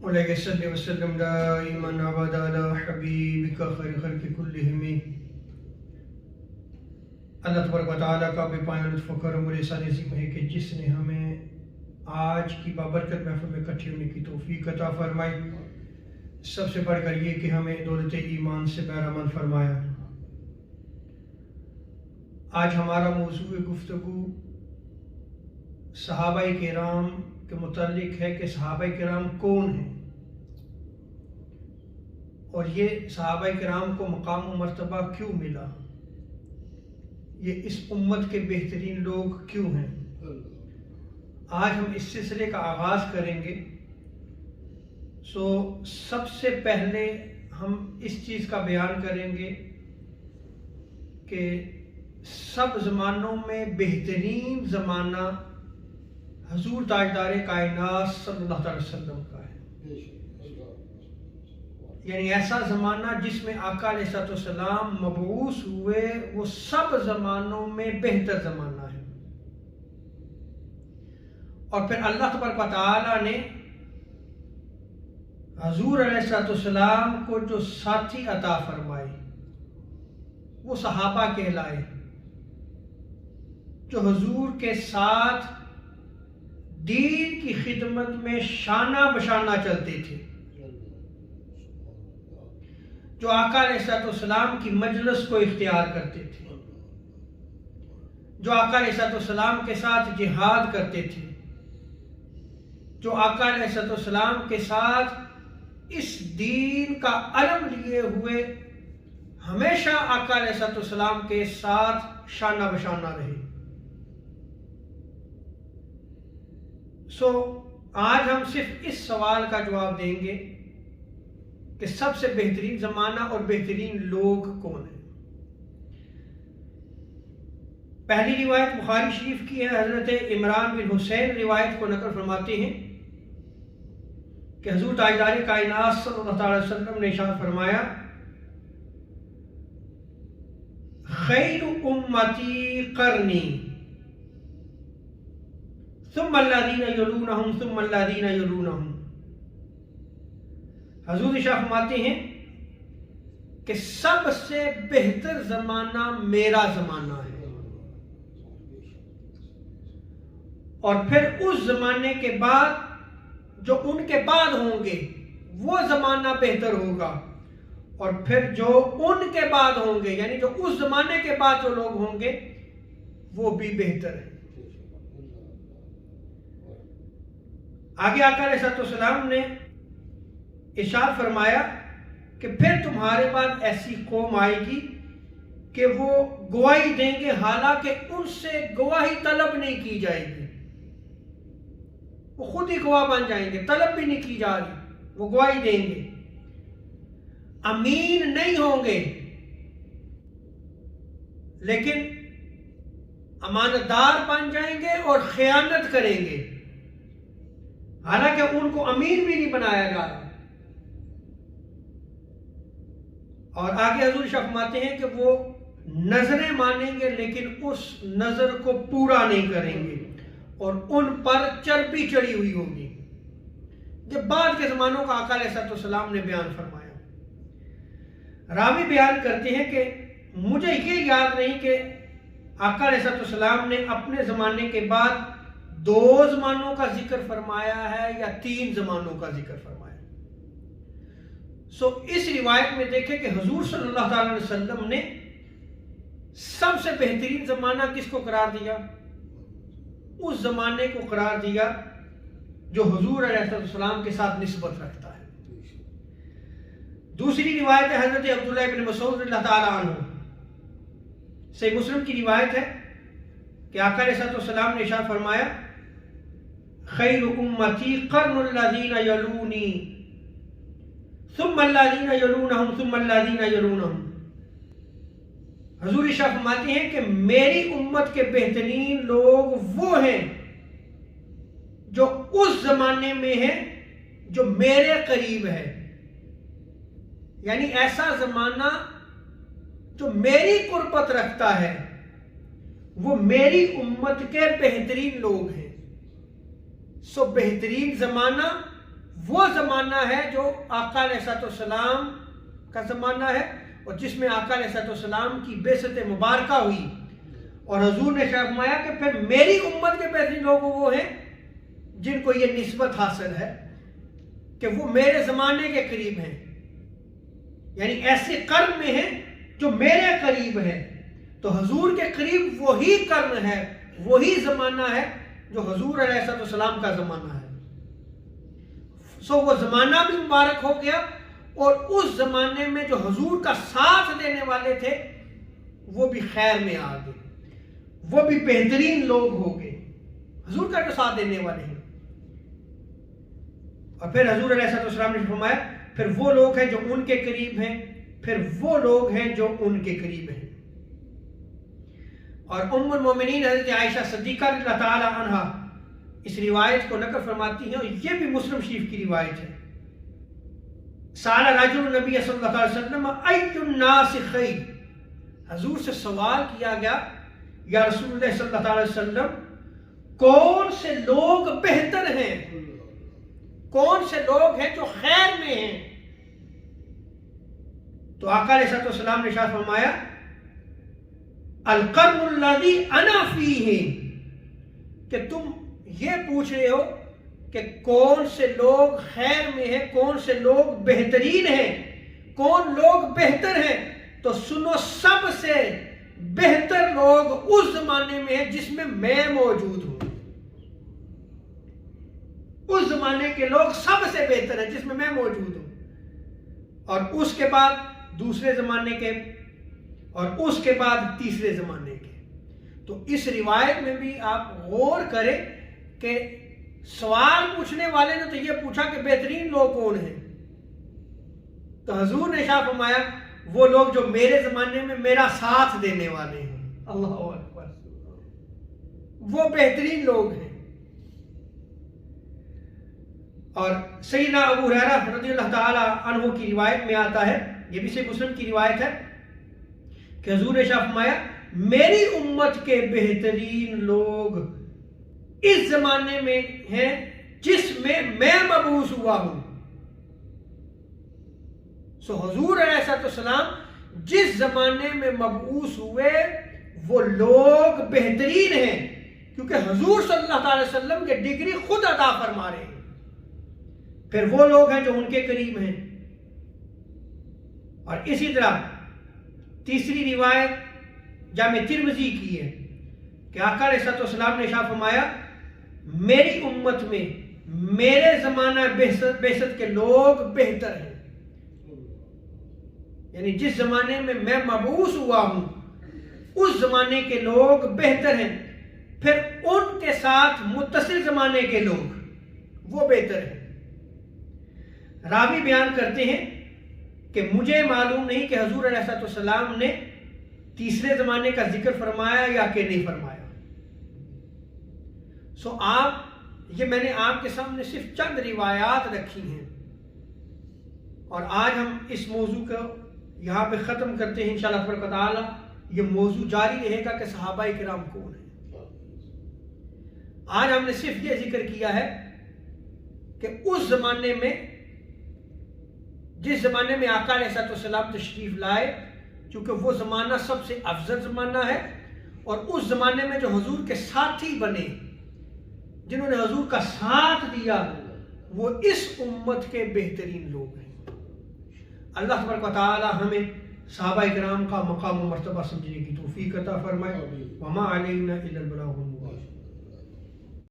علیہ صلی وسلم دائما ابدا علی حبیبک خیر خلق کلہم۔ اللہ تبارک و تعالیٰ کا بے پایان لطف و کرم اور احسان عظیم ہے کہ جس نے ہمیں آج کی بابرکت محفل میں اکٹھے ہونے کی توفیق عطا فرمائی، سب سے بڑھ کر یہ کہ ہمیں دولت ایمان سے بہرمند فرمایا۔ آج ہمارا موضوع گفتگو صحابہ کرام کے متعلق ہے کہ صحابہ کرام کون ہیں، اور یہ صحابہ کرام کو مقام و مرتبہ کیوں ملا، یہ اس امت کے بہترین لوگ کیوں ہیں۔ آج ہم اس سلسلے کا آغاز کریں گے۔ سب سے پہلے ہم اس چیز کا بیان کریں گے کہ سب زمانوں میں بہترین زمانہ حضور تاجدار کائنات صلی اللہ علیہ وسلم کا ہے، یعنی ایسا زمانہ جس میں آقا علیہ السلام مبعوث ہوئے، وہ سب زمانوں میں بہتر زمانہ ہے۔ اور پھر اللہ تبارک و تعالیٰ نے حضور علیہ السلام کو جو ساتھی عطا فرمائے وہ صحابہ کہلائے، جو حضور کے ساتھ دین کی خدمت میں شانہ بشانہ چلتے تھے، جو آقا علیہ السلام کی مجلس کو اختیار کرتے تھے، جو آقا علیہ السلام کے ساتھ جہاد کرتے تھے، جو آقا علیہ السلام کے ساتھ اس دین کا علم لیے ہوئے ہمیشہ آقا علیہ السلام کے ساتھ شانہ بشانہ رہے۔ آج ہم صرف اس سوال کا جواب دیں گے کہ سب سے بہترین زمانہ اور بہترین لوگ کون ہیں۔ پہلی روایت بخاری شریف کی ہے، حضرت عمران بن حسین روایت کو نقل فرماتے ہیں کہ حضور تاجدار کائنات صلی اللہ علیہ وسلم نے ارشاد فرمایا، خیر امتی قرنی ثم الذین یلونہم ثم الذین یلونہم۔ حضور ارشاد فرماتے ہیں کہ سب سے بہتر زمانہ میرا زمانہ ہے، اور پھر اس زمانے کے بعد جو ان کے بعد ہوں گے وہ زمانہ بہتر ہوگا، اور پھر جو ان کے بعد ہوں گے یعنی جو اس زمانے کے بعد جو لوگ ہوں گے وہ بھی بہتر ہے۔ آگے آقا علیہ السلام نے ارشاد فرمایا کہ پھر تمہارے بعد ایسی قوم آئے گی کہ وہ گواہی دیں گے حالانکہ ان سے گواہی طلب نہیں کی جائے گی، وہ خود ہی گواہ بن جائیں گے، طلب بھی نہیں کی جا رہی، وہ گواہی دیں گے۔ امین نہیں ہوں گے لیکن امانتدار بن جائیں گے اور خیانت کریں گے، حالانکہ ان کو امین بھی نہیں بنایا جا رہا۔ اور آگے حضور فرماتے ہیں کہ وہ نظریں مانیں گے لیکن اس نظر کو پورا نہیں کریں گے، اور ان پر چربی چڑھی ہوئی ہوگی۔ جب بعد کے زمانوں کا آقا علیہ السلام نے بیان فرمایا، راوی بیان کرتے ہیں کہ مجھے یہ یاد نہیں کہ آقا علیہ السلام نے اپنے زمانے کے بعد 2 زمانوں کا ذکر فرمایا ہے یا 3 زمانوں کا ذکر فرمایا۔ اس روایت میں دیکھیں کہ حضور صلی اللہ علیہ وسلم نے سب سے بہترین زمانہ کس کو قرار دیا؟ اس زمانے کو قرار دیا جو حضور علیہ السلام کے ساتھ نسبت رکھتا ہے۔ دوسری روایت ہے حضرت عبداللہ بن مسعود رضی اللہ تعالیٰ عنہ، صحیح مسلم کی روایت ہے کہ آقا علیہ السلام نے ارشاد فرمایا، خیر امتی قرن الذین یلونی ثم الذین یلونہم ثم الذین یلونہم۔ حضور ارشاد فرماتے ہیں کہ میری امت کے بہترین لوگ وہ ہیں جو اس زمانے میں ہیں جو میرے قریب ہے، یعنی ایسا زمانہ جو میری قربت رکھتا ہے وہ میری امت کے بہترین لوگ ہیں۔ بہترین زمانہ وہ زمانہ ہے جو آقا علیہ السلام کا زمانہ ہے، اور جس میں آقا علیہ السلام کی بعثت مبارکہ ہوئی، اور حضور نے فرمایا کہ پھر میری امت کے بہترین لوگ وہ ہیں جن کو یہ نسبت حاصل ہے کہ وہ میرے زمانے کے قریب ہیں، یعنی ایسے قرن میں ہیں جو میرے قریب ہیں۔ تو حضور کے قریب وہی قرن ہے، وہی زمانہ ہے جو حضور علیہ السلام کا زمانہ ہے۔ وہ زمانہ بھی مبارک ہو گیا، اور اس زمانے میں جو حضور کا ساتھ دینے والے تھے وہ بھی خیر میں آ گئے، وہ بھی بہترین لوگ ہو گئے، حضور کا جو ساتھ دینے والے ہیں۔ اور پھر حضور علیہ السلام نے فرمایا پھر وہ لوگ ہیں جو ان کے قریب ہیں، پھر وہ لوگ ہیں جو ان کے قریب ہیں۔ اور ام المومنین حضرت عائشہ صدیقہ رضی اللہ تعالی عنہا اس روایت کو نقل فرماتی ہیں، اور یہ بھی مسلم شریف کی روایت ہے۔ سأل رجل النبی صلی اللہ علیہ وسلم ای الناس خیر، حضور سے سوال کیا گیا یا رسول اللہ صلی اللہ علیہ وسلم کون سے لوگ بہتر ہیں، کون سے لوگ ہیں جو خیر میں ہیں؟ تو آقا علیہ السلام نے ارشاد فرمایا القرن الذی انا فیہ، کہ تم یہ پوچھ رہے ہو کہ کون سے لوگ خیر میں ہیں، کون سے لوگ بہترین ہیں، کون لوگ بہتر ہیں، تو سنو سب سے بہتر لوگ اس زمانے میں ہیں جس میں میں موجود ہوں۔ اس زمانے کے لوگ سب سے بہتر ہیں جس میں موجود ہوں، اور اس کے بعد دوسرے زمانے کے، اور اس کے بعد تیسرے زمانے کے۔ تو اس روایت میں بھی آپ غور کریں کہ سوال پوچھنے والے نے تو یہ پوچھا کہ بہترین لوگ کون ہیں، تو حضور نے ارشاد فرمایا وہ لوگ جو میرے زمانے میں میرا ساتھ دینے والے ہیں۔ اللہ اکبر، وہ بہترین لوگ ہیں۔ اور سیدنا ابو ہریرہ رضی اللہ تعالی عنہ کی روایت میں آتا ہے، یہ بھی صحیح مسلم کی روایت ہے، کہ حضور نے ارشاد فرمایا میری امت کے بہترین لوگ اس زمانے میں ہیں جس میں مبعوث ہوا ہوں۔ سو حضور علیہ السلام جس زمانے میں مبعوث ہوئے وہ لوگ بہترین ہیں، کیونکہ حضور صلی اللہ علیہ وسلم کے ڈگری خود عطا فرما رہے ہیں۔ پھر وہ لوگ ہیں جو ان کے قریب ہیں۔ اور اسی طرح تیسری روایت جامع ترمذی کی ہے کہ آقا علیہ السلام نے ارشاد فرمایا میری امت میں میرے زمانہ بعثت کے لوگ بہتر ہیں، یعنی جس زمانے میں میں مبعوث ہوا ہوں اس زمانے کے لوگ بہتر ہیں، پھر ان کے ساتھ متصل زمانے کے لوگ وہ بہتر ہیں۔ راوی بیان کرتے ہیں کہ مجھے معلوم نہیں کہ حضور علیہ السلام نے تیسرے زمانے کا ذکر فرمایا یا کہ نہیں فرمایا۔ سو یہ میں نے آپ کے سامنے صرف چند روایات رکھی ہیں، اور آج ہم اس موضوع کو یہاں پہ ختم کرتے ہیں انشاءاللہ تعالی۔ یہ موضوع جاری رہے گا کہ صحابہ کرام کون ہیں۔ آج ہم نے صرف یہ ذکر کیا ہے کہ اس زمانے میں، جس زمانے میں آقا علیہ السلام تشریف لائے، چونکہ وہ زمانہ سب سے افضل زمانہ ہے، اور اس زمانے میں جو حضور کے ساتھی بنے، جنہوں نے حضور کا ساتھ دیا، وہ اس امت کے بہترین لوگ ہیں۔ اللہ تبارک و تعالی ہمیں صحابہ کرام کا مقام و مرتبہ سمجھنے کی توفیق عطا فرمائے۔ وما علینا الا البلاغ المبین۔